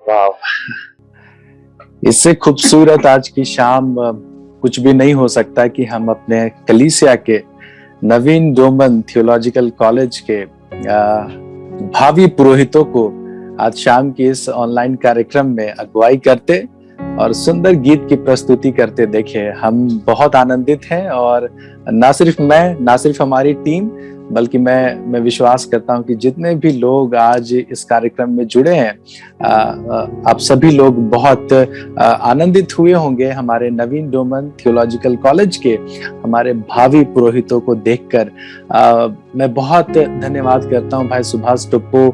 वाह, इससे खूबसूरत आज की शाम कुछ भी नहीं हो सकता कि हम अपने कलीसिया के नवीन डोमन थियोलॉजिकल कॉलेज के भावी पुरोहितों को आज शाम की इस ऑनलाइन कार्यक्रम में अगुवाई करते और सुंदर गीत की प्रस्तुति करते देखे। हम बहुत आनंदित हैं और ना सिर्फ मैं, ना सिर्फ हमारी टीम, बल्कि मैं विश्वास करता हूं कि जितने भी लोग आज इस कार्यक्रम में जुड़े हैं, आप सभी लोग बहुत आनंदित हुए होंगे हमारे नवीन डोमन थियोलॉजिकल कॉलेज के हमारे भावी पुरोहितों को देखकर। मैं बहुत धन्यवाद करता हूं भाई सुभाष टुप्पो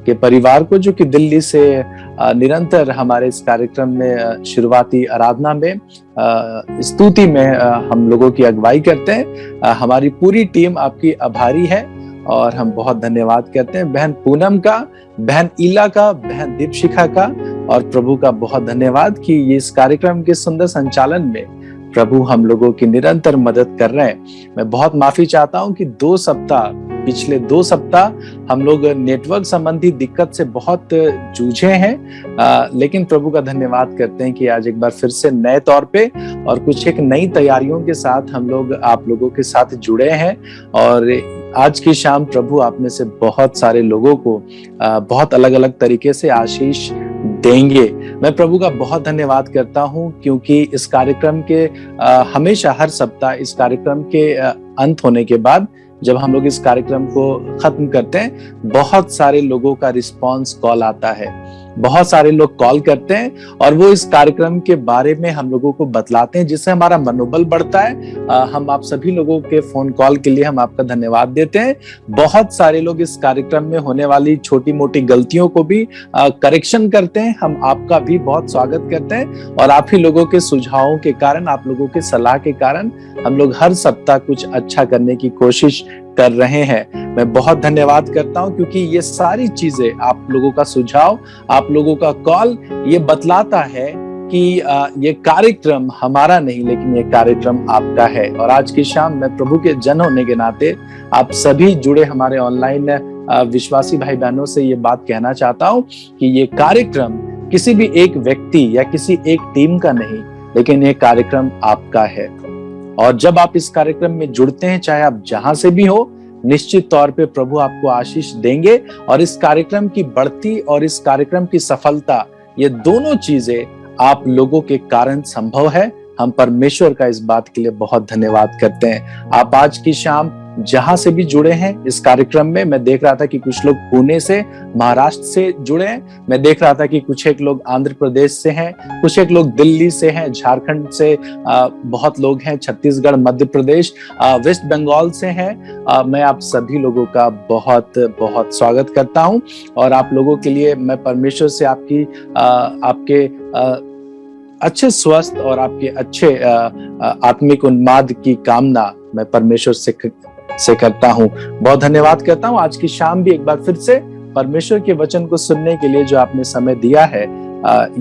के परिवार को, जो कि दिल्ली से निरंतर हमारे इस कार्यक्रम में शुरुआती आराधना में स्तुति में हम लोगों की अगुवाई करते हैं। हमारी पूरी टीम आपकी आभारी है और हम बहुत धन्यवाद करते हैं। बहन पूनम का, बहन ईला का, बहन दीपशिखा का और प्रभु का बहुत धन्यवाद कि ये इस कार्यक्रम के सुंदर संचालन में प्रभु हम लोगों की निरंतर मदद कर रहे हैं। मैं बहुत माफी चाहता हूं कि पिछले 2 सप्ताह हम लोग नेटवर्क संबंधी दिक्कत से बहुत जूझे हैं, लेकिन प्रभु का धन्यवाद करते हैं कि आज एक बार फिर से नए तौर पे और कुछ एक नई तैयारियों के साथ हम लोग आप लोगों के साथ जुड़े हैं। और आज की शाम प्रभु आप में से बहुत सारे लोगों को बहुत अलग अलग तरीके से आशीष देंगे। मैं प्रभु का बहुत धन्यवाद करता हूं क्योंकि इस कार्यक्रम के हमेशा हर सप्ताह इस कार्यक्रम के अंत होने के बाद जब हम लोग इस कार्यक्रम को खत्म करते हैं, बहुत सारे लोगों का रिस्पांस कॉल आता है। बहुत सारे लोग कॉल करते हैं और वो इस कार्यक्रम के बारे में हम लोगों को बतलाते हैं, जिससे हमारा मनोबल बढ़ता है। हम आप सभी लोगों के फोन कॉल के लिए हम आपका धन्यवाद देते हैं। बहुत सारे लोग इस कार्यक्रम में होने वाली छोटी मोटी गलतियों को भी करेक्शन करते हैं। हम आपका भी बहुत स्वागत करते हैं और आप ही लोगों के सुझावों के कारण, आप लोगों के सलाह के कारण हम लोग हर सप्ताह कुछ अच्छा करने की कोशिश कर रहे हैं। मैं बहुत धन्यवाद करता हूं क्योंकि ये सारी चीजें, आप लोगों का सुझाव, आप लोगों का कॉल, ये बतलाता है कि ये कार्यक्रम हमारा नहीं, लेकिन ये कार्यक्रम आपका है। और आज की शाम मैं प्रभु के जन होने के नाते आप सभी जुड़े हमारे ऑनलाइन विश्वासी भाई बहनों से ये बात कहना चाहता हूं कि ये कार्यक्रम किसी भी एक व्यक्ति या किसी एक टीम का नहीं, लेकिन ये कार्यक्रम आपका है। और जब आप इस कार्यक्रम में जुड़ते हैं, चाहे आप जहां से भी हो, निश्चित तौर पे प्रभु आपको आशीष देंगे। और इस कार्यक्रम की बढ़ती और इस कार्यक्रम की सफलता, ये दोनों चीजें आप लोगों के कारण संभव है। हम परमेश्वर का इस बात के लिए बहुत धन्यवाद करते हैं। आप आज की शाम जहां से भी जुड़े हैं इस कार्यक्रम में, मैं देख रहा था कि कुछ लोग पुणे से, महाराष्ट्र से जुड़े हैं। मैं देख रहा था कि कुछ एक लोग आंध्र प्रदेश से हैं, कुछ एक लोग दिल्ली से हैं, झारखंड से बहुत लोग हैं, छत्तीसगढ़, मध्य प्रदेश, वेस्ट बंगाल से हैं। मैं आप सभी लोगों का बहुत बहुत स्वागत करता हूं और आप लोगों के लिए मैं परमेश्वर से आपके अच्छे स्वस्थ और आपके अच्छे आत्मिक उन्माद की कामना मैं परमेश्वर से करता हूं। बहुत धन्यवाद करता हूं। आज की शाम भी एक बार फिर से परमेश्वर के वचन को सुनने के लिए जो आपने समय दिया है,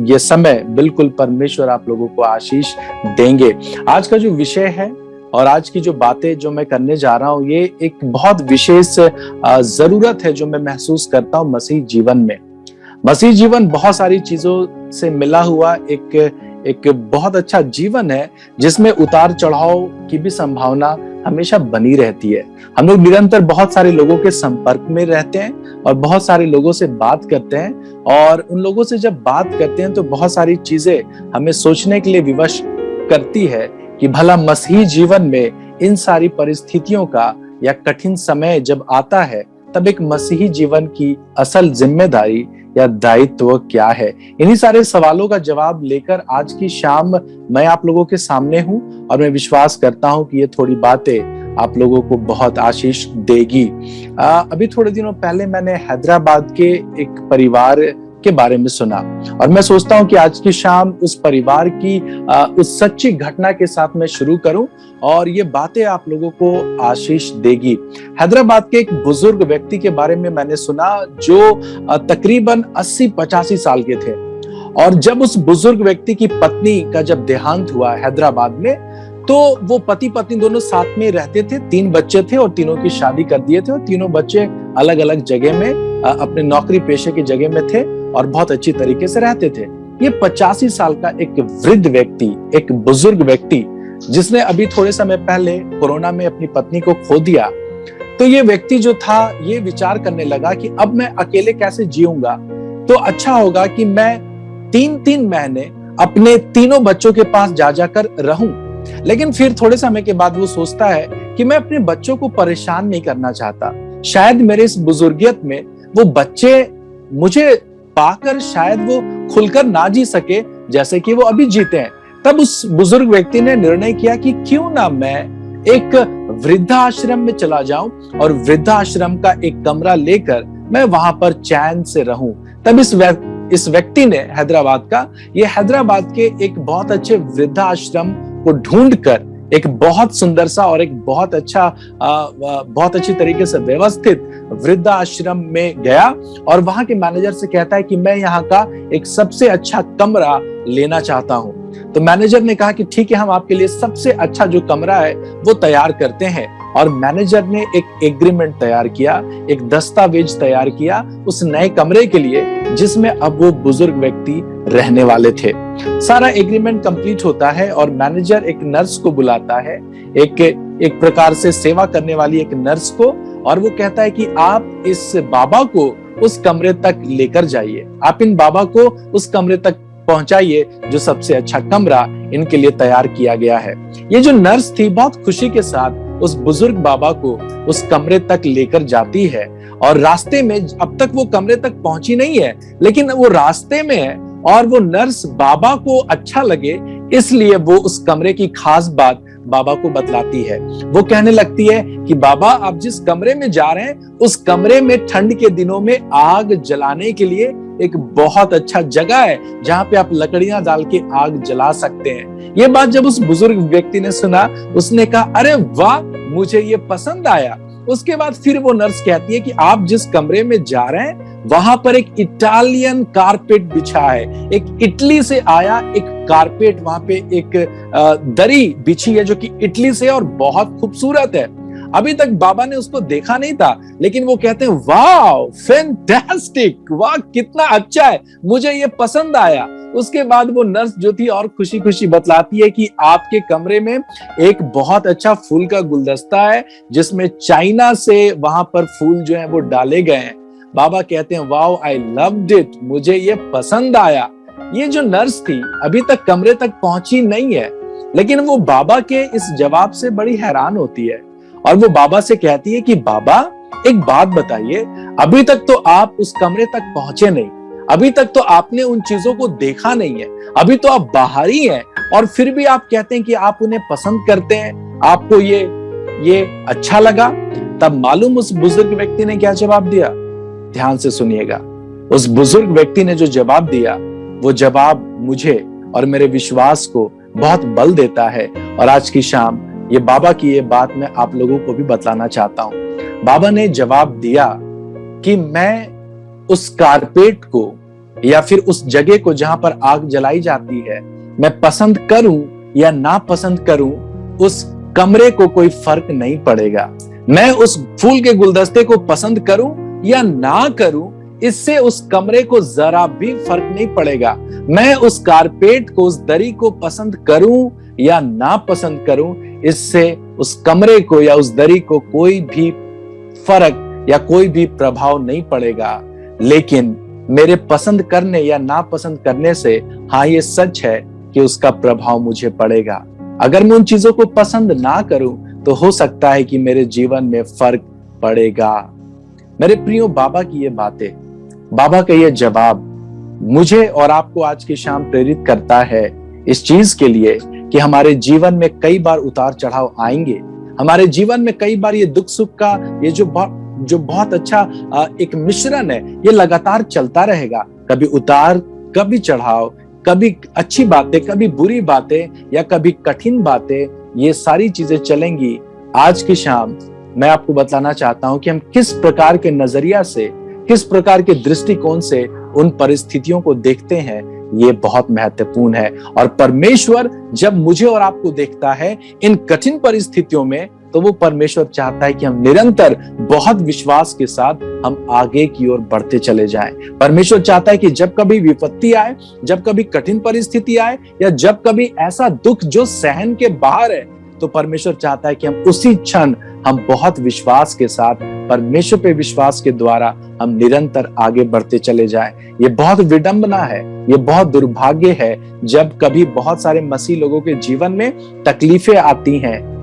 ये समय बिल्कुल परमेश्वर आप लोगों को आशीष देंगे। आज का जो विषय है और आज की जो बातें जो मैं करने जा रहा हूं, ये एक बहुत विशेष जरूरत है जो मैं महसूस करता हूं मसीह जीवन में। मसीह जीवन बहुत सारी चीजों से मिला हुआ एक बहुत अच्छा जीवन है, जिसमें उतार चढ़ाव की भी संभावना हमेशा बनी रहती है। हम लोग निरंतर बहुत सारे लोगों के संपर्क में रहते हैं और बहुत सारे लोगों से बात करते हैं, और उन लोगों से जब बात करते हैं तो बहुत सारी चीजें हमें सोचने के लिए विवश करती है कि भला मसीही जीवन में इन सारी परिस्थितियों का या कठिन समय जब आता है, तब एक मसीही जीवन की असल जिम्मेदारी या दायित्व क्या है। इन्हीं सारे सवालों का जवाब लेकर आज की शाम मैं आप लोगों के सामने हूं और मैं विश्वास करता हूं कि ये थोड़ी बातें आप लोगों को बहुत आशीष देगी। अभी थोड़े दिनों पहले मैंने हैदराबाद के एक परिवार के बारे में सुना और मैं सोचता हूं कि आज की शाम उस परिवार की उस सच्ची घटना के साथ मैं शुरू करूं और ये बातें आप लोगों को आशीष देगी। हैदराबाद के एक बुजुर्ग व्यक्ति के बारे में मैंने सुना जो तकरीबन 80-85 साल के थे, और जब उस बुजुर्ग व्यक्ति की पत्नी का जब देहांत हुआ हैदराबाद में, तो वो पति पत्नी दोनों साथ में रहते थे। 3 बच्चे थे और तीनों की शादी कर दिए थे और तीनों बच्चे अलग अलग जगह में अपने नौकरी पेशे की जगह में थे और बहुत अच्छी तरीके से रहते थे। ये 85 साल का एक वृद्ध व्यक्ति, एक बुजुर्ग व्यक्ति, जिसने अभी थोड़े समय पहले कोरोना में अपनी पत्नी को खो दिया, तो ये व्यक्ति जो था ये विचार करने लगा कि अब मैं अकेले कैसे जीऊंगा, तो अच्छा होगा कि मैं 3-3 महीने अपने तीनों बच्चों के पास जा जाकर रहूं। लेकिन फिर थोड़े समय के बाद वो सोचता है कि मैं अपने बच्चों को परेशान नहीं करना चाहता। शायद मेरे इस बुजुर्गियत में वो बच्चे मुझे पाकर शायद वो खुलकर ना जी सके जैसे कि वो अभी जीते हैं। तब उस बुजुर्ग व्यक्ति ने निर्णय किया कि क्यों ना मैं एक वृद्धाश्रम में चला जाऊं और वृद्धाश्रम का एक कमरा लेकर मैं वहां पर चैन से रहूं। तब इस व्यक्ति ने हैदराबाद के एक बहुत अच्छे वृद्धाश्रम को ढूंढकर एक बहुत सुंदर सा और एक बहुत अच्छी तरीके से व्यवस्थित वृद्धाश्रम में गया और वहां के मैनेजर से कहता है कि मैं यहाँ का एक सबसे अच्छा कमरा लेना चाहता हूँ। तो मैनेजर ने कहा कि ठीक है, हम आपके लिए सबसे अच्छा जो कमरा है वो तैयार करते हैं। और मैनेजर ने एक एग्रीमेंट तैयार किया, एक दस्तावेज तैयार किया उस नए कमरे के लिए जिसमें अब वो बुजुर्ग व्यक्ति रहने वाले थे। सारा एग्रीमेंट कंप्लीट होता है और मैनेजर एक नर्स को बुलाता है, एक प्रकार से सेवा करने वाली एक नर्स को, और वो कहता है कि आप इस बाबा को उस कमरे तक लेकर जाइए, आप इन बाबा को उस कमरे तक पहुंचाइए जो सबसे अच्छा कमरा इनके लिए तैयार किया गया है। ये जो नर्स थी बहुत खुशी के साथ उस बुजुर्ग बाबा को उस कमरे तक लेकर जाती है और रास्ते में, अब तक वो कमरे तक पहुंची नहीं है लेकिन वो रास्ते में है और वो नर्स बाबा को अच्छा लगे इसलिए वो उस कमरे की खास बात बाबा को बतलाती है। वो कहने लगती है कि बाबा, आप जिस कमरे में जा रहे हैं उस कमरे में ठंड के दिनों में आग जलाने के लिए एक बहुत अच्छा जगह है जहां पे आप लकड़ियां डाल के आग जला सकते हैं। ये बात जब उस बुजुर्ग व्यक्ति ने सुना, उसने कहा, अरे वाह, मुझे ये पसंद आया। उसके बाद फिर वो नर्स कहती है कि आप जिस कमरे में जा रहे हैं वहां पर एक इटालियन कारपेट बिछा है, एक इटली से आया एक कारपेट वहां पे एक दरी बिछी है जो कि इटली से और बहुत खूबसूरत है। अभी तक बाबा ने उसको देखा नहीं था लेकिन वो कहते हैं, वाह, फैंटास्टिक, वाह कितना अच्छा है, मुझे ये पसंद आया। उसके बाद वो नर्स जो थी और खुशी खुशी बतलाती है कि आपके कमरे में एक बहुत अच्छा फूल का गुलदस्ता है जिसमें चाइना से वहां पर फूल जो है वो डाले गए हैं। बाबा कहते हैं, वाओ, आई लव्ड इट, मुझे ये पसंद आया। ये जो नर्स थी अभी तक कमरे तक पहुंची नहीं है लेकिन वो बाबा के इस जवाब से बड़ी हैरान होती है और वो बाबा से कहती है कि बाबा, एक बात बताइए, अभी तक तो आप उस कमरे तक पहुंचे नहीं, अभी तक तो आपने उन चीजों को देखा नहीं है, अभी तो आप बाहर ही हैं और फिर भी आप कहते हैं कि आप उन्हें पसंद करते हैं, आपको ये अच्छा लगा। तब मालूम उस बुजुर्ग व्यक्ति ने क्या जवाब दिया? ध्यान से सुनिएगा। उस बुजुर्ग व्यक्ति ने जो जवाब दिया वो जवाब मुझे और मेरे विश्वास को बहुत बल देता है और आज की शाम ये बाबा की ये बात मैं आप लोगों को भी बतलाना चाहता हूं। बाबा ने जवाब दिया कि मैं उस कारपेट को या फिर उस जगह को जहां पर आग जलाई जाती है मैं पसंद करूं या ना पसंद करूं, उस कमरे को कोई फर्क नहीं पड़ेगा। मैं उस फूल के गुलदस्ते को पसंद करूं या ना करूं, इससे उस कमरे को जरा भी फर्क नहीं पड़ेगा। मैं उस कारपेट को, उस दरी को पसंद करूं या ना पसंद करूं, इससे उस कमरे को या उस दरी को कोई भी फर्क या कोई भी प्रभाव नहीं पड़ेगा। लेकिन मेरे पसंद करने या ना पसंद करने से हाँ, ये सच है कि उसका प्रभाव मुझे पड़ेगा। अगर मैं उन चीजों को पसंद ना करूं तो हो सकता है कि मेरे जीवन में फर्क पड़ेगा। मेरे प्रियो, बाबा की ये बातें, बाबा का ये जवाब मुझे और आपको आज की शाम प्रेरित करता है इस चीज के लिए कि हमारे जीवन में कई बार उतार चढ़ाव आएंगे। हमारे जीवन में कई बार ये दुख सुख का ये जो बहुत अच्छा एक मिश्रण है, ये लगातार चलता रहेगा। कभी उतार, कभी चढ़ाव, कभी अच्छी बातें, कभी बुरी बातें या कभी कठिन बातें, ये सारी चीजें चलेंगी। आज की शाम मैं आपको बताना चाहता हूं कि हम किस प्रकार के नजरिया से, किस प्रकार के दृष्टिकोण से उन परिस्थितियों को देखते हैं, ये बहुत महत्वपूर्ण है। और परमेश्वर जब मुझे और आपको देखता है इन कठिन परिस्थितियों में, तो वो परमेश्वर चाहता है कि हम निरंतर बहुत विश्वास के साथ हम आगे की ओर बढ़ते चले जाएं। परमेश्वर चाहता है कि जब कभी विपत्ति आए, जब कभी कठिन परिस्थिति आए, या जब कभी ऐसा दुख जो सहन के बाहर है, तो परमेश्वर चाहता है कि हम उसी क्षण हम बहुत विश्वास के साथ परमेश्वर पे विश्वास के द्वारा हम निरंतर आगे बढ़ते चले जाएं। ये बहुत विडंबना है, ये बहुत दुर्भाग्य है जब कभी बहुत सारे मसीह लोगों के जीवन में तकलीफें आती हैं,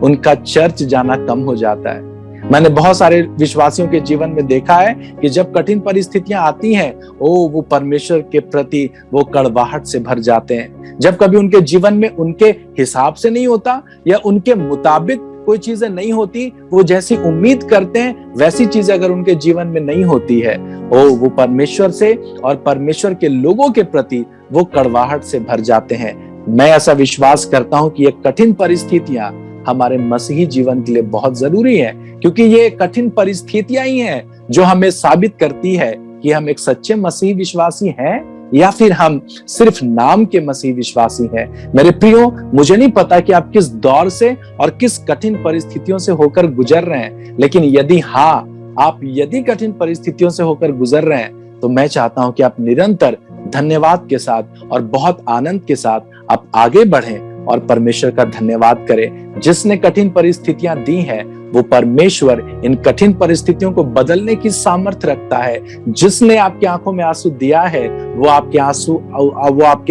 उनका चर्च जाना कम हो जाता है। मैंने बहुत सारे विश्वासियों के जीवन में देखा है कि जब कठिन परिस्थितियां आती हैं, वो परमेश्वर के प्रति वो कड़वाहट से भर जाते हैं। जब कभी उनके जीवन में उनके हिसाब से नहीं होता या उनके मुताबिक कोई चीजें नहीं होती, वो जैसी उम्मीद करते हैं वैसी चीजें अगर उनके जीवन में नहीं होती है, वो परमेश्वर से और परमेश्वर के लोगों के प्रति वो कड़वाहट से भर जाते हैं। मैं ऐसा विश्वास करता हूं कि ये कठिन परिस्थितियां हमारे मसीही जीवन के लिए बहुत जरूरी है, क्योंकि ये कठिन परिस्थितियां ही हैं जो हमें साबित करती है कि हम एक सच्चे मसीही विश्वासी हैं या फिर हम सिर्फ नाम के मसीही विश्वासी हैं। मेरे प्रियो, मुझे नहीं पता कि आप किस दौर से और किस कठिन परिस्थितियों से होकर गुजर रहे हैं, लेकिन यदि आप कठिन परिस्थितियों से होकर गुजर रहे हैं, तो मैं चाहता हूं कि आप निरंतर धन्यवाद के साथ और बहुत आनंद के साथ आप आगे बढ़ें और परमेश्वर का धन्यवाद करें। जिसने कठिन परिस्थितियां दी हैं, वो परमेश्वर इन कठिन परिस्थितियों को बदलने की सामर्थ्य रखता है। जिसने आपकी आंखों में आंसू दिया है, वो आपके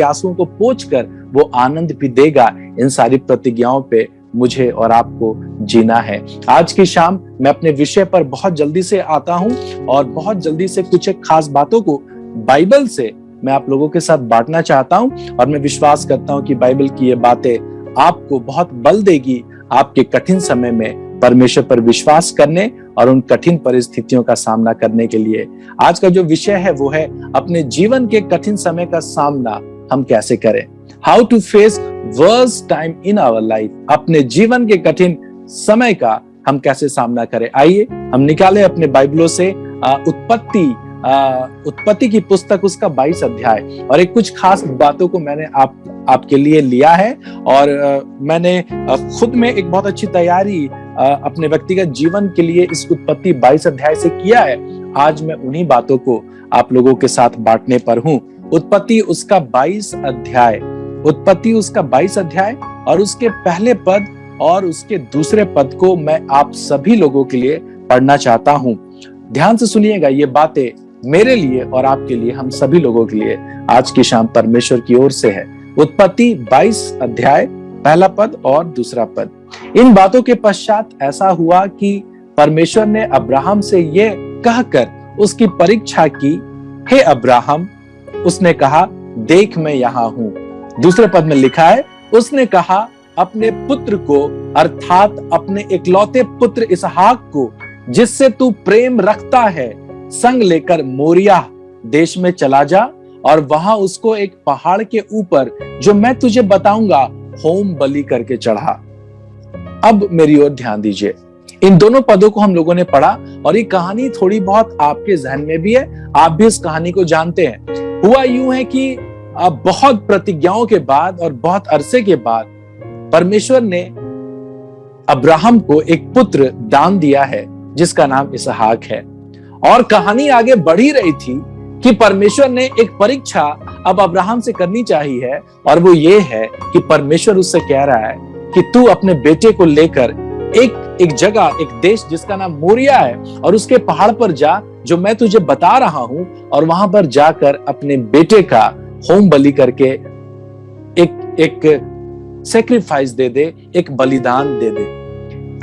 आंसुओं को पोंछकर वो आनंद भी देगा। इन सारी प्रतिज्ञाओं पे मुझे और आपको जीना है। आज की शाम मैं अपने विषय पर बहुत जल्दी से आता हूं और बहुत जल्दी से कुछ एक खास बातों को बाइबल से मैं आप लोगों के साथ बांटना चाहता हूं, और मैं विश्वास करता हूं कि बाइबल की ये बातें आपको बहुत बल देगी आपके कठिन समय में परमेश्वर पर विश्वास करने और उन कठिन परिस्थितियों का सामना करने के लिए। आज का जो विषय है वो है अपने जीवन के कठिन समय का सामना हम कैसे करें। How to face worse time in our life. अपने जीवन के कठिन समय का हम कैसे सामना करें। आइए हम निकालें अपने बाइबलों से उत्पत्ति की पुस्तक, उसका 22 अध्याय, और एक कुछ खास बातों को मैंने आपके लिए लिया है, और मैंने खुद में एक बहुत अच्छी तैयारी अपने व्यक्तिगत जीवन के लिए इस उत्पत्ति 22 अध्याय से किया है। आज मैं उन्हीं बातों को आप लोगों के साथ बांटने पर हूं। उत्पत्ति उसका 22 अध्याय और उसके पहले पद और उसके दूसरे पद को मैं आप सभी लोगों के लिए पढ़ना चाहता हूं। ध्यान से सुनिएगा, ये बातें मेरे लिए और आपके लिए, हम सभी लोगों के लिए आज की शाम परमेश्वर की ओर से है। उत्पत्ति 22 अध्याय पहला पद और दूसरा पद। इन बातों के पश्चात ऐसा हुआ कि परमेश्वर ने अब्राहम से ये कहकर उसकी परीक्षा की, हे अब्राहम। उसने कहा, देख मैं यहाँ हूं। दूसरे पद में लिखा है, उसने कहा, अपने पुत्र को अर्थात अपने इकलौते पुत्र इसहाक को, जिससे तू प्रेम रखता है, संग लेकर मोरिया देश में चला जा और वहां उसको एक पहाड़ के ऊपर, जो मैं तुझे बताऊंगा, होम बलि करके चढ़ा। अब मेरी ओर ध्यान दीजिए। इन दोनों पदों को हम लोगों ने पढ़ा और ये कहानी थोड़ी बहुत आपके जहन में भी है, आप भी इस कहानी को जानते हैं। हुआ यूं है कि बहुत प्रतिज्ञाओं के बाद और बहुत अरसे के बाद परमेश्वर ने अब्राहम को एक पुत्र दान दिया है जिसका नाम इसहाक है। और कहानी आगे बढ़ ही रही थी कि परमेश्वर ने एक परीक्षा अब अब्राहम से करनी चाहिए, और वो ये है कि परमेश्वर उससे कह रहा है कि तू अपने बेटे को लेकर एक जगह, एक देश जिसका नाम मोरिया है, और उसके पहाड़ पर जा जो मैं तुझे बता रहा हूं, और वहां पर जाकर अपने बेटे का होम बलि करके एक सेक्रीफाइस दे दे, एक बलिदान दे दे।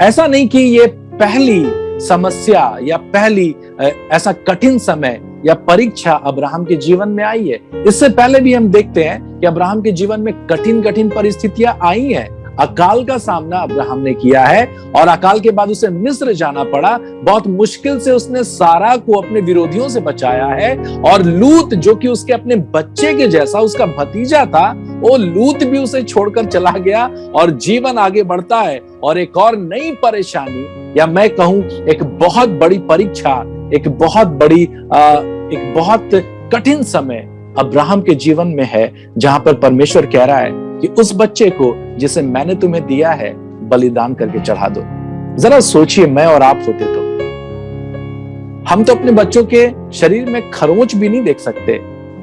ऐसा नहीं कि ये पहली समस्या या पहली ऐसा कठिन समय या परीक्षा अब्राहम के जीवन में आई है। इससे पहले भी हम देखते हैं कि अब्राहम के जीवन में कठिन परिस्थितियां आई हैं। अकाल का सामना अब्राहम ने किया है, और अकाल के बाद उसे मिस्र जाना पड़ा। बहुत मुश्किल से उसने सारा को अपने विरोधियों से बचाया है, और लूत जो कि उसके अपने बच्चे के जैसा उसका भतीजा था, वो लूत भी उसे छोड़कर चला गया, और जीवन आगे बढ़ता है। और एक और नई परेशानी, या मैं कहूं एक बहुत बड़ी परीक्षा, एक बहुत कठिन समय अब्राहम के जीवन में है, जहां पर परमेश्वर कह रहा है कि उस बच्चे को जिसे मैंने तुम्हें दिया है, बलिदान करके चढ़ा दो। जरा सोचिए, मैं और आप होते तो हम तो अपने बच्चों के शरीर में खरोंच भी नहीं देख सकते,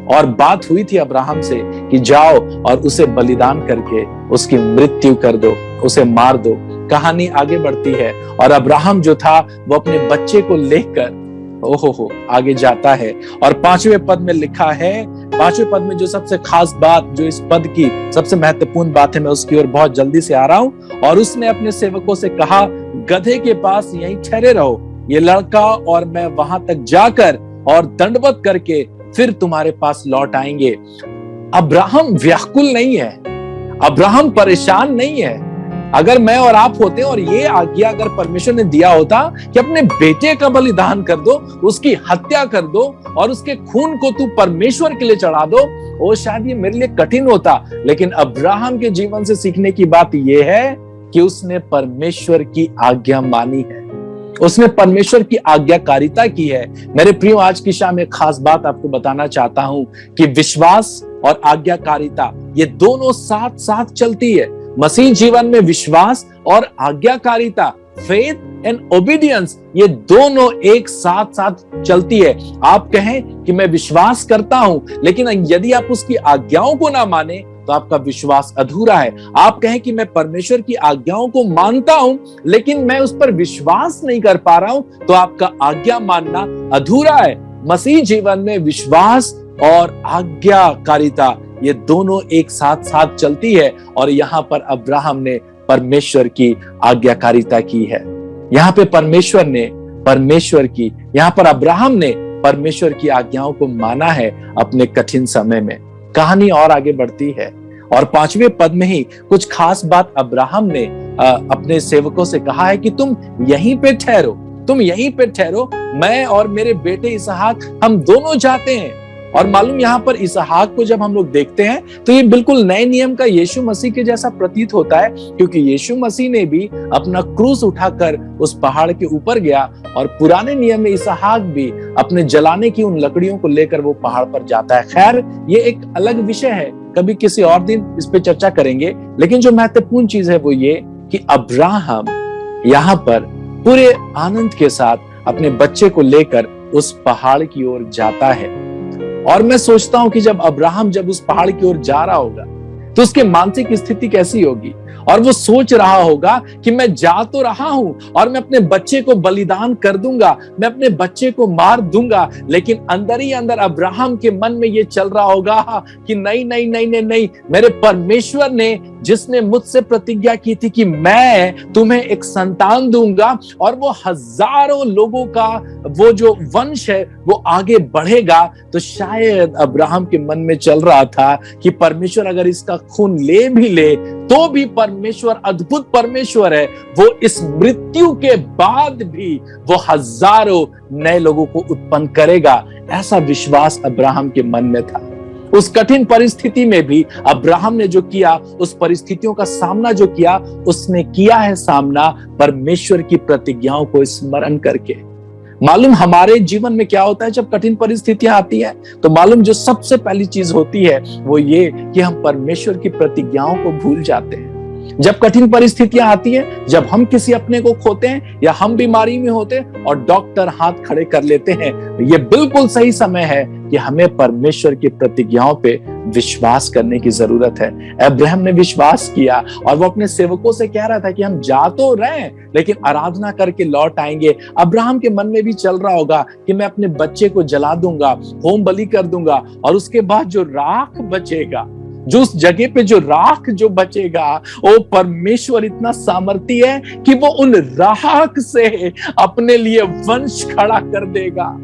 और बात हुई थी अब्राहम से कि जाओ और उसे बलिदान करके उसकी मृत्यु कर दो, उसे मार दो। कहानी आगे बढ़ती है और अब्राहम जो था वो अपने बच्चे को लेकर ओहो आगे जाता है। और 5वें पद में लिखा है, 5वें पद में जो सबसे खास बात, जो इस पद की सबसे महत्वपूर्ण बात है, मैं उसकी ओर बहुत जल्दी से आ रहा हूं। और उसने अपने सेवकों से कहा, गधे के पास यहीं ठहरे रहो, ये लड़का और मैं वहां तक जाकर और दंडवत करके फिर तुम्हारे पास लौट आएंगे। अब्राहम व्याकुल नहीं है, अब्राहम परेशान नहीं है। अगर मैं और आप होते और ये आज्ञा अगर परमेश्वर ने दिया होता कि अपने बेटे का बलिदान कर दो, उसकी हत्या कर दो और उसके खून को तू परमेश्वर के लिए चढ़ा दो, वो शायद ये मेरे लिए कठिन होता। लेकिन अब्राहम के जीवन से सीखने की बात यह है कि उसने परमेश्वर की आज्ञा मानी है, उसने परमेश्वर की आज्ञाकारिता की है। मेरे प्रियो, आज की शाम एक खास बात आपको बताना चाहता हूं कि विश्वास और आज्ञाकारिता ये दोनों साथ साथ चलती है। मसीह जीवन में विश्वास और आज्ञाकारिता, फेथ एंड ओबीडियंस, ये दोनों एक साथ साथ चलती है। आप कहें कि मैं विश्वास करता हूं, लेकिन यदि आप उसकी आज्ञाओं को ना माने तो आपका विश्वास अधूरा है। आप कहें कि मैं परमेश्वर की आज्ञाओं को मानता हूं, लेकिन मैं उस पर विश्वास नहीं कर पा रहा हूं, तो आपका आज्ञा मानना अधूरा है। मसीह जीवन में विश्वास और आज्ञाकारिता ये दोनों एक साथ साथ चलती है। और यहां पर अब्राहम ने परमेश्वर की आज्ञाकारिता की है। यहां पे यहां पर अब्राहम ने परमेश्वर की आज्ञाओं को माना है अपने कठिन समय में। कहानी और आगे बढ़ती है और 5वें पद में ही कुछ खास बात अब्राहम ने अपने सेवकों से कहा है कि तुम यहीं पे ठहरो, मैं और मेरे बेटे इसहाक हम दोनों जाते हैं। और मालूम, यहां पर इसहाक को जब हम लोग देखते हैं तो ये बिल्कुल नए नियम का यीशु मसीह के जैसा प्रतीत होता है, क्योंकि यीशु मसीह ने भी अपना क्रूस उठाकर उस पहाड़ के ऊपर गया, और पुराने नियम में इसहाक भी अपने जलाने की उन लकड़ियों को लेकर वो पहाड़ पर जाता है। खैर, ये एक अलग विषय है, कभी किसी और दिन इस पे चर्चा करेंगे। लेकिन जो महत्वपूर्ण चीज है वो ये कि अब्राहम यहाँ पर पूरे आनंद के साथ अपने बच्चे को लेकर उस पहाड़ की ओर जाता है। और मैं सोचता हूं कि जब अब्राहम जब उस पहाड़ की ओर जा रहा होगा तो उसकी मानसिक स्थिति कैसी होगी, और वो सोच रहा होगा कि मैं जा तो रहा हूं और मैं अपने बच्चे को बलिदान कर दूंगा, मैं अपने बच्चे को मार दूंगा, लेकिन अंदर ही अंदर अब्राहम के मन में ये चल रहा होगा कि नहीं नहीं नहीं नहीं नहीं, मेरे परमेश्वर ने, जिसने मुझसे प्रतिज्ञा की थी कि मैं तुम्हें एक संतान दूंगा और वो हजारों लोगों का वो जो वंश है वो आगे बढ़ेगा, तो शायद अब्राहम के मन में चल रहा था कि परमेश्वर अगर इसका खून ले भी ले तो भी परमेश्वर अद्भुत परमेश्वर है, वो इस मृत्यु के बाद भी वो हजारों नए लोगों को उत्पन्न करेगा। ऐसा विश्वास अब्राहम के मन में था। उस कठिन परिस्थिति में भी अब्राहम ने जो किया, उस परिस्थितियों का सामना जो किया, उसने किया है सामना परमेश्वर की प्रतिज्ञाओं को स्मरण करके। मालूम हमारे जीवन में क्या होता है जब कठिन परिस्थितियां आती है, तो मालूम जो सबसे पहली चीज होती है वो ये कि हम परमेश्वर की प्रतिज्ञाओं को भूल जाते हैं। जब कठिन परिस्थितियां आती है, जब हम किसी अपने को खोते हैं या हम बीमारी में होते हैं और डॉक्टर हाथ खड़े कर लेते हैं, ये बिल्कुल सही समय है कि हमें परमेश्वर की प्रतिज्ञाओं पे विश्वास करने की जरूरत है। अब्राहम ने विश्वास किया और वो अपने सेवकों से कह रहा था कि हम जा तो रहे लेकिन आराधना करके लौट आएंगे। अब्राहम के मन में भी चल रहा होगा कि मैं अपने बच्चे को जला दूंगा, होम बलि कर दूंगा, और उसके बाद जो राख बचेगा, जो उस जगह पे जो राख जो बचेगा, वो परमेश्वर इतना सामर्थी है कि वो उन राख से अपने लिए वंश खड़ा कर देगा।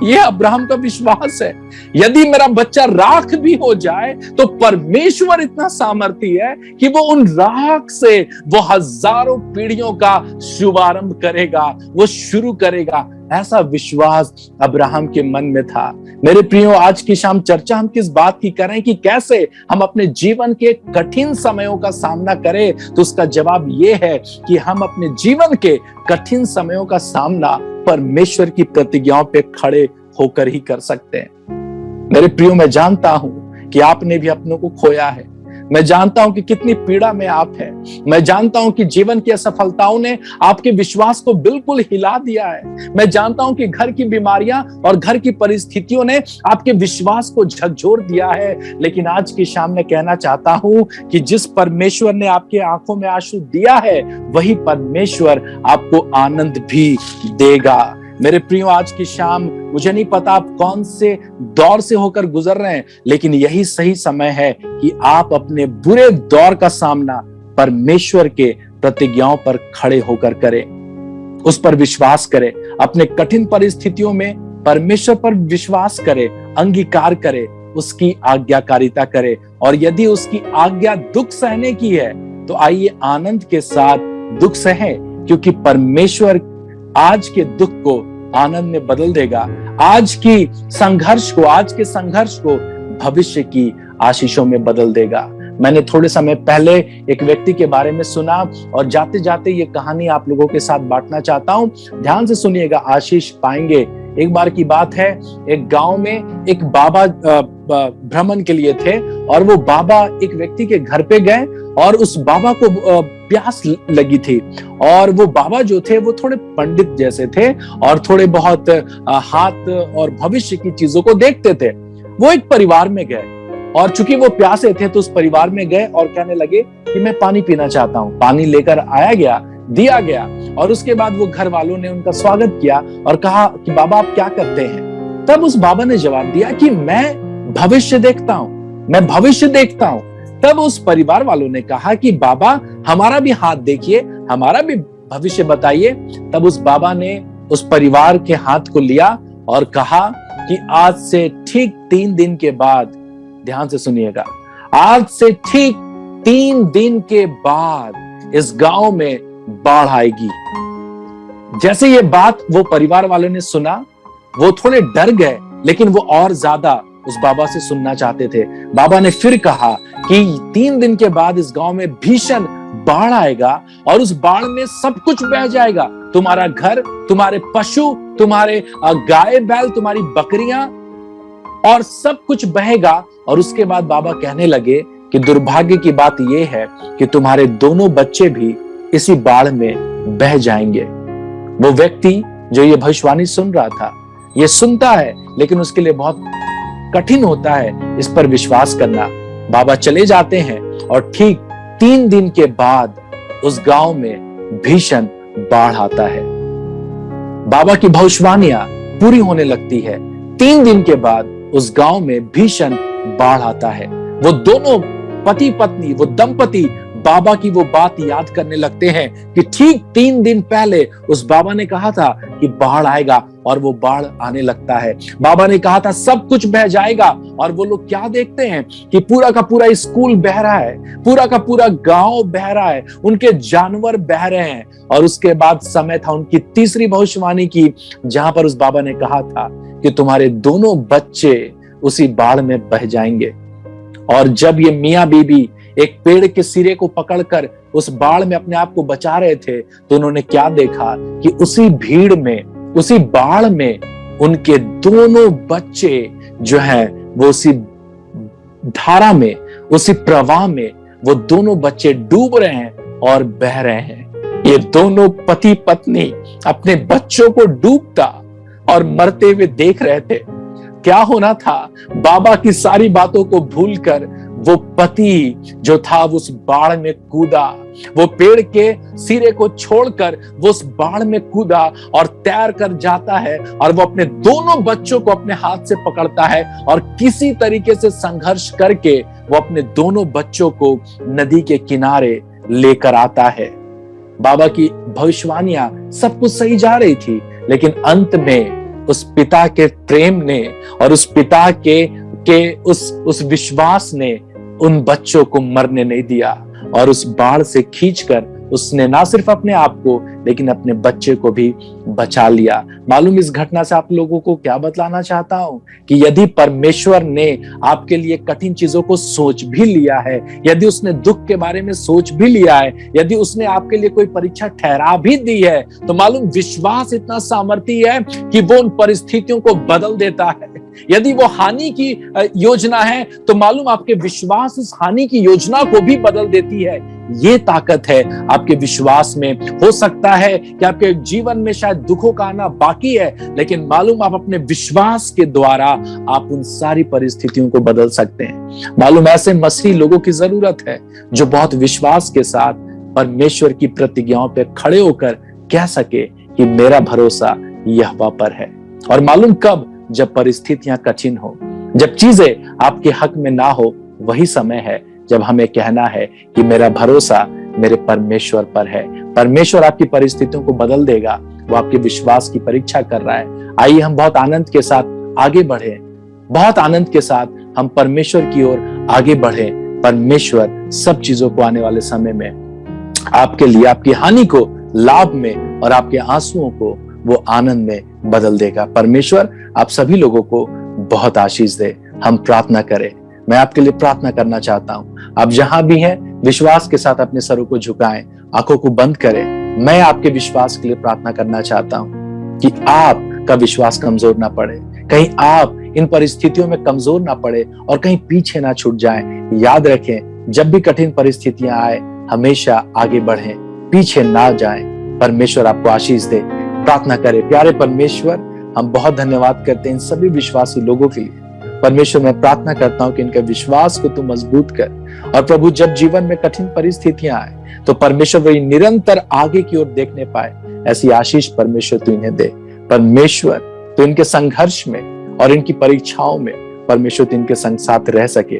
यह अब्राहम का विश्वास है। यदि मेरा बच्चा राख भी हो जाए तो परमेश्वर इतना सामर्थी है कि वो उन राख से वो हजारों पीढ़ियों का शुभारंभ करेगा, वो शुरू करेगा। ऐसा विश्वास अब्राहम के मन में था। मेरे प्रियो, आज की शाम चर्चा हम किस बात की करें कि कैसे हम अपने जीवन के कठिन समयों का सामना करें, तो उसका जवाब यह है कि हम अपने जीवन के कठिन समयों का सामना परमेश्वर की प्रतिज्ञाओं पे खड़े होकर ही कर सकते हैं। मेरे प्रियो, मैं जानता हूं कि आपने भी अपनों को खोया है, मैं जानता हूं कि कितनी पीड़ा में आप हैं। मैं जानता हूं कि जीवन की असफलताओं ने आपके विश्वास को बिल्कुल हिला दिया है। मैं जानता हूं कि घर की बीमारियां और घर की परिस्थितियों ने आपके विश्वास को झकझोर दिया है। लेकिन आज की शाम में कहना चाहता हूं कि जिस परमेश्वर ने आपके आंखों में आंसू दिया है, वही परमेश्वर आपको आनंद भी देगा। मेरे प्रियो, आज की शाम मुझे नहीं पता आप कौन से दौर से होकर गुजर रहे हैं, लेकिन यही सही समय है कि आप अपने बुरे दौर का सामना परमेश्वर के प्रतिज्ञाओं पर खड़े होकर करें, उस पर विश्वास करें। अपने कठिन परिस्थितियों में परमेश्वर पर विश्वास करें, अंगीकार करें, उसकी आज्ञाकारिता करें। और यदि उसकी आज्ञा दुख सहने की है, तो आइए आनंद के साथ दुख सहें, क्योंकि परमेश्वर आज के दुख को आनंद में बदल देगा। आज के संघर्ष को भविष्य की आशीषों में बदल देगा। मैंने थोड़े समय पहले एक व्यक्ति के बारे में सुना और जाते जाते ये कहानी आप लोगों के साथ बांटना चाहता हूं। ध्यान से सुनिएगा, आशीष पाएंगे। एक बार की बात है, एक गांव में एक बाबा भ्रमण के लिए थे और वो बाबा एक व्यक्ति के घर पे गए और उस बाबा को प्यास लगी थी। और वो बाबा जो थे वो थोड़े पंडित जैसे थे और थोड़े बहुत हाथ और भविष्य की चीजों को देखते थे। वो एक परिवार में गए और चूंकि वो प्यासे थे तो उस परिवार में गए और कहने लगे कि मैं पानी पीना चाहता हूँ। पानी लेकर दिया गया और उसके बाद वो घर वालों ने उनका स्वागत किया और कहा कि बाबा आप क्या करते हैं? तब उस बाबा ने जवाब दिया कि मैं भविष्य देखता हूं। तब उस परिवार वालों ने कहा कि बाबा हमारा भी हाथ देखिए, हमारा भी भविष्य बताइए। तब उस बाबा ने उस परिवार के हाथ को लिया और कहा कि आज से ठीक 3 दिन के बाद, ध्यान से सुनिएगा, आज से ठीक 3 दिन के बाद इस गांव में बाढ़ आएगी। जैसे ये बात वो परिवार वालों ने सुना, वो थोड़े डर गए, लेकिन वो और ज्यादा उस बाबा से सुनना चाहते थे। बाबा ने फिर कहा कि 3 दिन के बाद इस गांव में भीषण बाढ़ आएगा और उस बाढ़ में सब कुछ बह जाएगा। तुम्हारा घर, तुम्हारे पशु, तुम्हारे गाय बैल, तुम्हारी बकरियां और सब कुछ बहेगा। और उसके बाद बाबा कहने लगे कि दुर्भाग्य की बात यह है कि तुम्हारे दोनों बच्चे भी इसी बाढ़ में बह जाएंगे। वो व्यक्ति जो ये भविष्यवाणी सुन रहा था, ये सुनता है लेकिन उसके लिए बहुत कठिन होता है इस पर विश्वास करना। बाबा चले जाते हैं और ठीक 3 दिन के बाद उस गांव में भीषण बाढ़ आता है। बाबा की भविष्यवाणियां पूरी होने लगती है। 3 दिन के बाद उस गांव में भीषण बाढ़ आता है। वो दोनों पति पत्नी, वो दंपति बाबा की वो बात याद करने लगते हैं कि ठीक 3 दिन पहले उस बाबा ने कहा था कि बाढ़ आएगा और वो बाढ़ आने लगता है। बाबा ने कहा था सब कुछ बह जाएगा और वो लोग क्या देखते हैं कि पूरा का पूरा स्कूल बह रहा है, पूरा का पूरा गांव बह रहा है, उनके जानवर बह रहे हैं। और उसके बाद समय था उनकी तीसरी भविष्यवाणी की, जहां पर उस बाबा ने कहा था कि तुम्हारे दोनों बच्चे उसी बाढ़ में बह जाएंगे। और जब ये मियां बीबी एक पेड़ के सिरे को पकड़कर उस बाढ़ में अपने आप को बचा रहे थे, तो उन्होंने क्या देखा कि उसी भीड़ में, उसी बाढ़ में उनके दोनों बच्चे जो हैं वो उसी धारा में, उसी प्रवाह में वो दोनों बच्चे डूब रहे हैं और बह रहे हैं। ये दोनों पति पत्नी अपने बच्चों को डूबता और मरते हुए देख रहे थे। क्या होना था? बाबा की सारी बातों को भूलकर वो पति जो था उस बाढ़ में कूदा, वो पेड़ के सिरे को छोड़कर वो उस बाढ़ में कूदा और तैर कर जाता है और वो अपने दोनों बच्चों को अपने हाथ से पकड़ता है और किसी तरीके से संघर्ष करके वो अपने दोनों बच्चों को नदी के किनारे लेकर आता है। बाबा की भविष्यवाणियां सब कुछ सही जा रही थी, लेकिन अंत में उस पिता के प्रेम ने और उस पिता के उस विश्वास ने उन बच्चों को मरने नहीं दिया और उस बाढ़ से खींचकर उसने ना सिर्फ अपने आप को लेकिन अपने बच्चे को भी बचा लिया। मालूम इस घटना से आप लोगों को क्या बतलाना चाहता हूं कि यदि परमेश्वर ने आपके लिए कठिन चीजों को सोच भी लिया है, यदि उसने दुख के बारे में सोच भी लिया है, यदि उसने आपके लिए कोई परीक्षा ठहरा भी दी है, तो मालूम विश्वास इतना सामर्थी है कि वो उन परिस्थितियों को बदल देता है। यदि वो हानि की योजना है तो मालूम आपके विश्वास उस हानि की योजना को भी बदल देती है। ये ताकत है आपके विश्वास में। हो सकता है कि आपके जीवन में शायद दुखों का आना बाकी है, लेकिन मालूम आप अपने विश्वास के द्वारा आप उन सारी परिस्थितियों को बदल सकते हैं। मालूम ऐसे मसीह लोगों की जरूरत है जो बहुत विश्वास के साथ परमेश्वर की प्रतिज्ञाओं पर खड़े होकर कह सके कि मेरा भरोसा यहोवा पर है। और मालूम कब? जब परिस्थितियां कठिन हो, जब चीजें आपके हक में ना हो, वही समय है जब हमें कहना है कि मेरा भरोसा मेरे परमेश्वर पर है। परमेश्वर आपकी परिस्थितियों को बदल देगा, वो आपके विश्वास की परीक्षा कर रहा है। आइए हम बहुत आनंद के साथ आगे बढ़े, बहुत आनंद के साथ हम परमेश्वर की ओर आगे बढ़े। परमेश्वर सब चीजों को आने वाले समय में आपके लिए, आपकी हानि को लाभ में और आपके आंसुओं को वो आनंद में बदल देगा। परमेश्वर आप सभी लोगों को बहुत आशीष दे। हम प्रार्थना करें। मैं आपके लिए प्रार्थना करना चाहता हूं। आप जहां भी हैं विश्वास के साथ अपने सरों को झुकाएं, आंखों को बंद करें। मैं आपके विश्वास के लिए प्रार्थना करना चाहता हूं कि आपका विश्वास कमजोर ना पड़े, कहीं आप इन परिस्थितियों में कमजोर ना पड़े और कहीं पीछे ना छूट जाएं। याद रखें, जब भी कठिन परिस्थितियां आए हमेशा आगे बढ़ें, पीछे ना जाएं। परमेश्वर आपको आशीष दे। प्रार्थना करें। प्यारे परमेश्वर, हम बहुत धन्यवाद करते हैं इन सभी विश्वासी लोगों के लिए। परमेश्वर, मैं प्रार्थना करता हूं कि इनके विश्वास को तू मजबूत कर और प्रभु जब जीवन में कठिन परिस्थितियां आए तो परमेश्वर वही निरंतर आगे की ओर देखने पाए, ऐसी आशीष परमेश्वर तू इन्हें दे। परमेश्वर, तो इनके संघर्ष में और इनकी परीक्षाओं में परमेश्वर तू इनके संग साथ रह सके।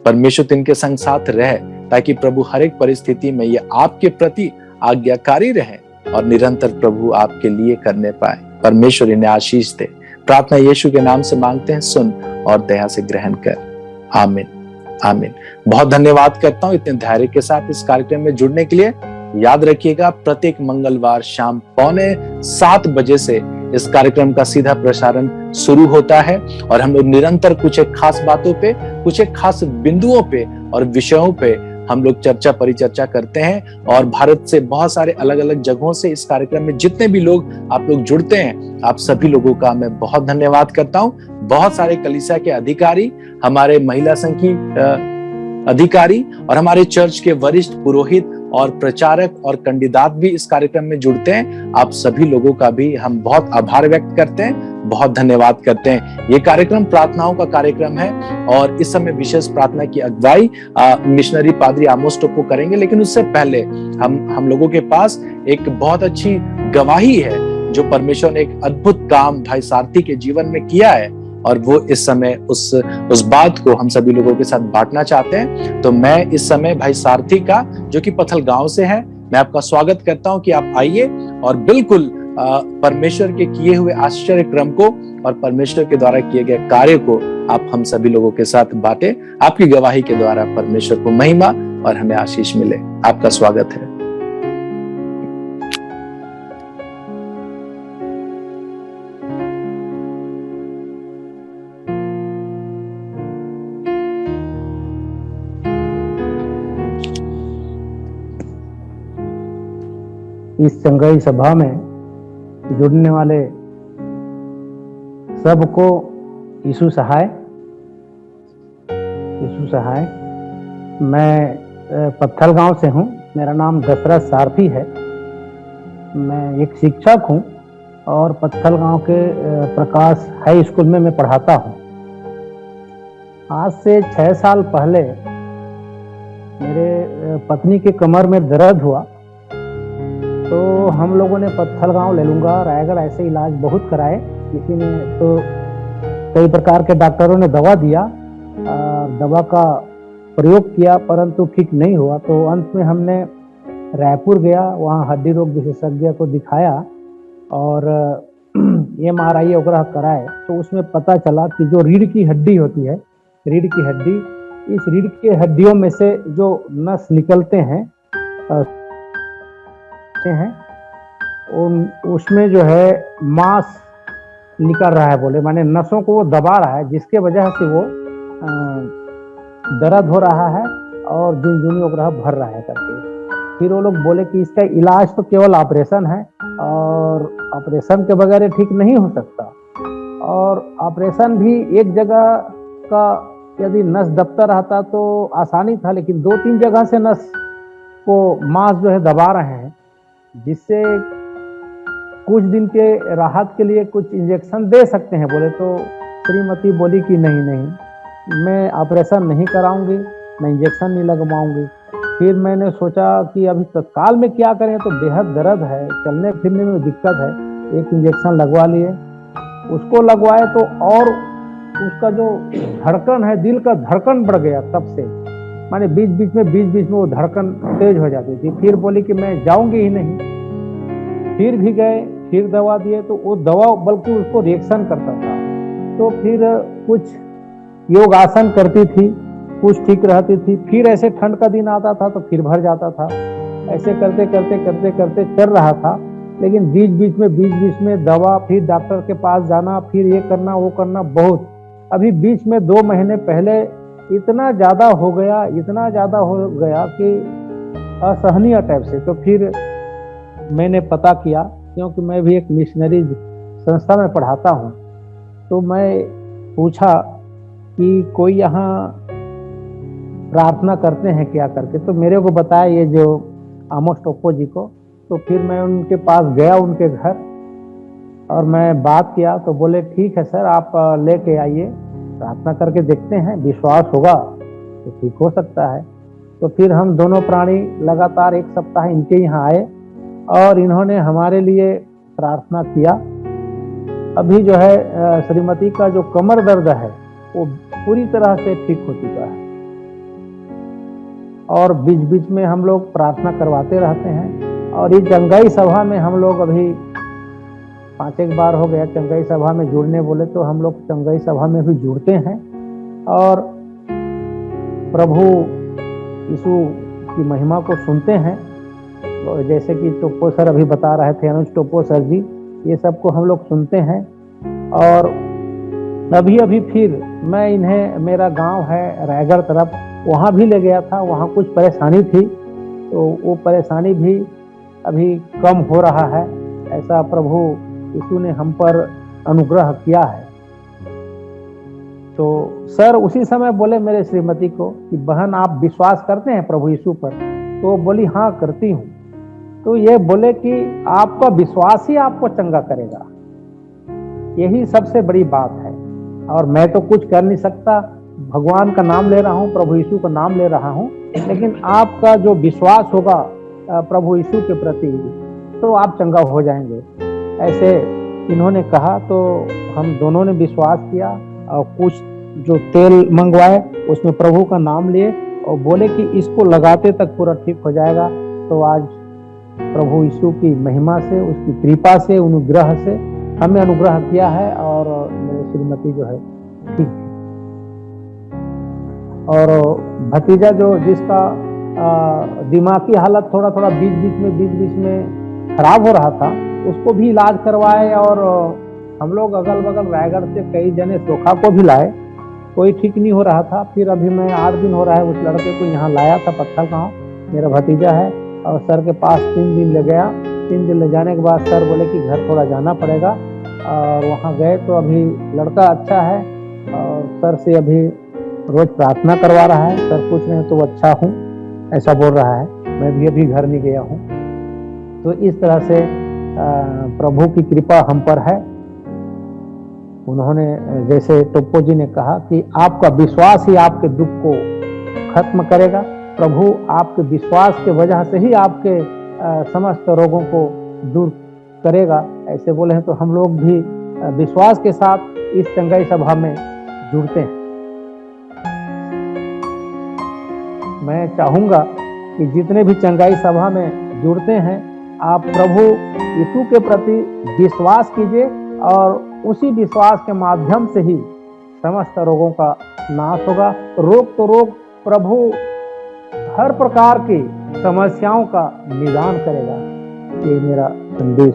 परमेश्वर तू इनके संग साथ रहे ताकि प्रभु हर एक परिस्थिति में ये आपके प्रति आज्ञाकारी रहे और निरंतर प्रभु आपके लिए करने पाए। परमेश्वर इन्हें आशीष दे। प्रार्थना यीशु के नाम से मांगते हैं, सुन और दया से ग्रहण कर। आमीन, आमीन। बहुत धन्यवाद करता हूं इतने धैर्य के साथ इस कार्यक्रम में जुड़ने के लिए। याद रखिएगा, प्रत्येक मंगलवार शाम 6:45 बजे से इस कार्यक्रम का सीधा प्रसारण शुरू होता है और हम लोग निरंतर कुछ एक खास बातों पे, कुछ एक खास बिंदुओं पे और विषयों पे हम लोग चर्चा परिचर्चा करते हैं। और भारत से बहुत सारे अलग अलग जगहों से इस कार्यक्रम में जितने भी लोग आप लोग जुड़ते हैं, आप सभी लोगों का मैं बहुत धन्यवाद करता हूं। बहुत सारे कलीसिया के अधिकारी, हमारे महिला संघ की अधिकारी और हमारे चर्च के वरिष्ठ पुरोहित और प्रचारक और कैंडिडेट भी इस कार्यक्रम में जुड़ते हैं। आप सभी लोगों का भी हम बहुत आभार व्यक्त करते हैं, बहुत धन्यवाद करते हैं। ये कार्यक्रम प्रार्थनाओं का कार्यक्रम है और इस समय विशेष प्रार्थना की अगुवाई मिशनरी पादरी आमोस टोप्पो करेंगे। लेकिन उससे पहले हम लोगों के पास एक बहुत अच्छी गवाही है जो परमेश्वर ने एक अद्भुत काम भाई सारथी के जीवन में किया है और वो इस समय उस बात को हम सभी लोगों के साथ बांटना चाहते हैं। तो मैं इस समय भाई सारथी का, जो कि पथल गांव से है, मैं आपका स्वागत करता हूं कि आप आइए और बिल्कुल परमेश्वर के किए हुए आश्चर्य क्रम को और परमेश्वर के द्वारा किए गए कार्य को आप हम सभी लोगों के साथ बांटे। आपकी गवाही के द्वारा परमेश्वर को महिमा और हमें आशीष मिले। आपका स्वागत है। इस संगई सभा में जुड़ने वाले सबको यीशु सहाय। मैं पत्थल गांव से हूं। मेरा नाम दशरथ सारथी है। मैं एक शिक्षक हूं और पत्थल गांव के प्रकाश हाई स्कूल में मैं पढ़ाता हूं। आज से 6 साल पहले मेरे पत्नी के कमर में दर्द हुआ तो हम लोगों ने पत्थल गांव, लेलूंगा, रायगढ़ ऐसे इलाज बहुत कराए, लेकिन तो कई प्रकार के डॉक्टरों ने दवा दिया, दवा का प्रयोग किया परंतु ठीक नहीं हुआ। तो अंत में हमने रायपुर गया, वहाँ हड्डी रोग विशेषज्ञ को दिखाया और MRI वगैरह कराए तो उसमें पता चला कि जो रीढ़ की हड्डी होती है, रीढ़ की हड्डी, इस रीढ़ की हड्डियों में से जो नस निकलते हैं हैं उन उसमें जो है मांस निकल रहा है, बोले माने नसों को वो दबा रहा है, जिसके वजह से वो दर्द हो रहा है और झुनझुनी उपग्रह भर रहा है करके। फिर वो लोग बोले कि इसका इलाज तो केवल ऑपरेशन है और ऑपरेशन के बगैर ठीक नहीं हो सकता, और ऑपरेशन भी एक जगह का यदि नस दबता रहता तो आसानी था, लेकिन 2-3 जगह से नस को मांस जो है दबा रहे हैं, जिससे कुछ दिन के राहत के लिए कुछ इंजेक्शन दे सकते हैं। बोले तो श्रीमती बोली कि नहीं नहीं, मैं ऑपरेशन नहीं कराऊंगी, मैं इंजेक्शन नहीं लगवाऊंगी। फिर मैंने सोचा कि अभी तत्काल में क्या करें, तो बेहद दर्द है, चलने फिरने में दिक्कत है। एक इंजेक्शन लगवा लिए, उसको लगवाए तो और उसका जो धड़कन है, दिल का धड़कन बढ़ गया तब से, माने बीच बीच में वो धड़कन तेज हो जाती थी। फिर बोली कि मैं जाऊंगी ही नहीं। फिर भी गए, फिर दवा दिए तो वो दवा बल्कि उसको रिएक्शन करता था। तो फिर कुछ योग आसन करती थी, कुछ ठीक रहती थी। फिर ऐसे ठंड का दिन आता था तो फिर भर जाता था। ऐसे करते करते करते करते चल रहा था, लेकिन बीच बीच में दवा, फिर डॉक्टर के पास जाना, फिर ये करना वो करना बहुत। अभी बीच में 2 महीने पहले इतना ज़्यादा हो गया कि असहनीय टाइप से। तो फिर मैंने पता किया, क्योंकि मैं भी एक मिशनरी संस्था में पढ़ाता हूँ, तो मैं पूछा कि कोई यहाँ प्रार्थना करते हैं क्या करके। तो मेरे को बताया ये जो आमोस टोप्पो जी को। तो फिर मैं उनके पास गया, उनके घर, और मैं बात किया। तो बोले ठीक है सर, आप लेके आइए, प्रार्थना करके देखते हैं, विश्वास होगा तो ठीक हो सकता है। तो फिर हम दोनों प्राणी लगातार 1 सप्ताह इनके यहाँ आए और इन्होंने हमारे लिए प्रार्थना किया। अभी जो है श्रीमती का जो कमर दर्द है वो पूरी तरह से ठीक हो चुका है, और बीच बीच में हम लोग प्रार्थना करवाते रहते हैं। और इस चंगाई सभा में हम लोग अभी 5 बार हो गया चंगाई सभा में जुड़ने। बोले तो हम लोग चंगाई सभा में भी जुड़ते हैं और प्रभु यीशु की महिमा को सुनते हैं। जैसे कि टोप्पो सर अभी बता रहे थे, अनुज टोप्पो सर जी, ये सबको हम लोग सुनते हैं। और अभी फिर मैं इन्हें, मेरा गांव है रायगढ़ तरफ, वहाँ भी ले गया था। वहाँ कुछ परेशानी थी, तो वो परेशानी भी अभी कम हो रहा है। ऐसा प्रभु यीशु ने हम पर अनुग्रह किया है। तो सर उसी समय बोले मेरे श्रीमती को कि बहन आप विश्वास करते हैं प्रभु यीशु पर? तो बोली हाँ करती हूँ। तो ये बोले कि आपका विश्वास ही आपको चंगा करेगा, यही सबसे बड़ी बात है। और मैं तो कुछ कर नहीं सकता, भगवान का नाम ले रहा हूँ, प्रभु यीशु का नाम ले रहा हूँ, लेकिन आपका जो विश्वास होगा प्रभु यीशु के प्रति, तो आप चंगा हो जाएंगे, ऐसे इन्होंने कहा। तो हम दोनों ने विश्वास किया और कुछ जो तेल मंगवाए उसमें प्रभु का नाम लिए और बोले कि इसको लगाते तक पूरा ठीक हो जाएगा। तो आज प्रभु यीशु की महिमा से, उसकी कृपा से, अनुग्रह से हमें अनुग्रह किया है और मेरी श्रीमती जो है ठीक है। और भतीजा जो जिसका दिमागी हालत थोड़ा बीच बीच में खराब हो रहा था, उसको भी इलाज करवाए। और हम लोग अगल बगल रायगढ़ से कई जने सोखा को भी लाए, कोई ठीक नहीं हो रहा था। फिर अभी मैं 8 दिन हो रहा है उस लड़के को यहाँ लाया था, पत्थर गाँव, मेरा भतीजा है, और सर के पास 3 दिन ले गया। 3 दिन ले जाने के बाद सर बोले कि घर थोड़ा जाना पड़ेगा, और वहाँ गए तो अभी लड़का अच्छा है और सर से अभी रोज प्रार्थना करवा रहा है। सर पूछ रहे हैं तो अच्छा हूँ, ऐसा बोल रहा है। मैं भी अभी घर नहीं गया हूँ। तो इस तरह से प्रभु की कृपा हम पर है। उन्होंने, जैसे टोप्पो जी ने कहा कि आपका विश्वास ही आपके दुख को खत्म करेगा, प्रभु आपके विश्वास के वजह से ही आपके समस्त रोगों को दूर करेगा, ऐसे बोले हैं। तो हम लोग भी विश्वास के साथ इस चंगाई सभा में जुड़ते हैं। मैं चाहूँगा कि जितने भी चंगाई सभा में जुड़ते हैं, आप प्रभु यीशु के प्रति विश्वास कीजिए और उसी विश्वास के माध्यम से ही समस्त रोगों का नाश होगा। रोग तो रोग, प्रभु हर प्रकार की समस्याओं का निदान करेगा। ये मेरा संदेश।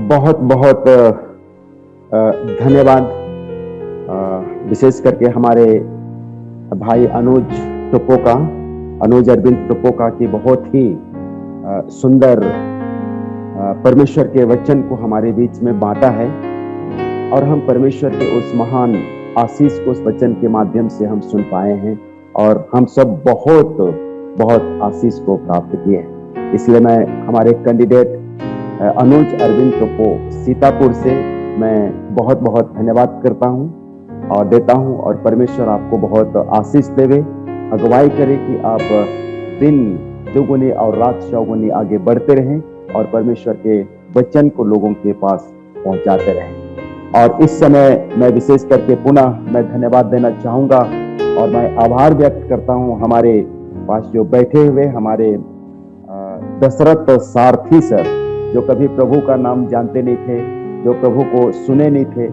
बहुत बहुत धन्यवाद, विशेष करके हमारे भाई अनुज अरविंद टोपोका की बहुत ही सुंदर परमेश्वर के वचन को हमारे बीच में बांटा है, और हम परमेश्वर के उस महान आशीष को उस वचन के माध्यम से हम सुन पाए हैं, और हम सब बहुत बहुत आशीष को प्राप्त किए हैं। इसलिए मैं हमारे कैंडिडेट अनुज अरविंद टोपो सीतापुर से मैं बहुत बहुत धन्यवाद करता हूं और देता हूं, और परमेश्वर आपको बहुत आशीष देवे, अगुवाई करे कि आप दिन दुगुनी और रात चौगुनी आगे बढ़ते रहें और परमेश्वर के वचन को लोगों के पास पहुंचाते रहें। और इस समय मैं विशेष करके पुनः मैं धन्यवाद देना चाहूंगा, और मैं आभार व्यक्त करता हूं हमारे पास जो बैठे हुए हमारे दशरथ सारथी सर, जो कभी प्रभु का नाम जानते नहीं थे, जो प्रभु को सुने नहीं थे,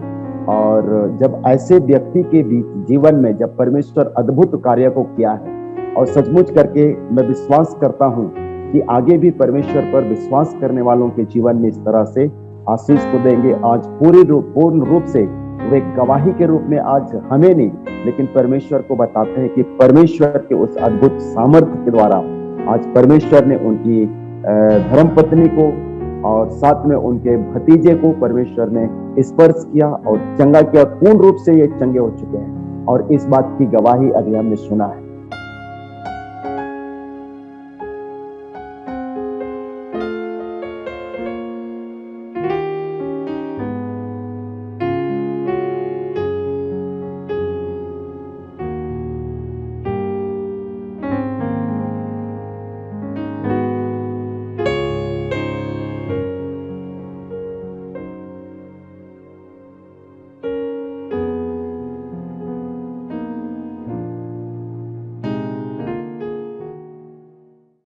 और जब ऐसे व्यक्ति के बीच जीवन में जब परमेश्वर अद्भुत कार्य को किया है, और सचमुच करके मैं विश्वास करता हूं कि आगे भी परमेश्वर पर विश्वास करने वालों के जीवन में इस तरह से आशीष को देंगे। आज पूर्ण रूप से वे गवाही के रूप में आज हमें नहीं, लेकिन परमेश्वर को बताते हैं कि परमेश्वर के उस अद्भुत सामर्थ्य के द्वारा आज परमेश्वर ने उनकी धर्मपत्नी को और साथ में उनके भतीजे को परमेश्वर ने स्पर्श किया और चंगा किया। पूर्ण रूप से ये चंगे हो चुके हैं, और इस बात की गवाही अभी हमने सुना है।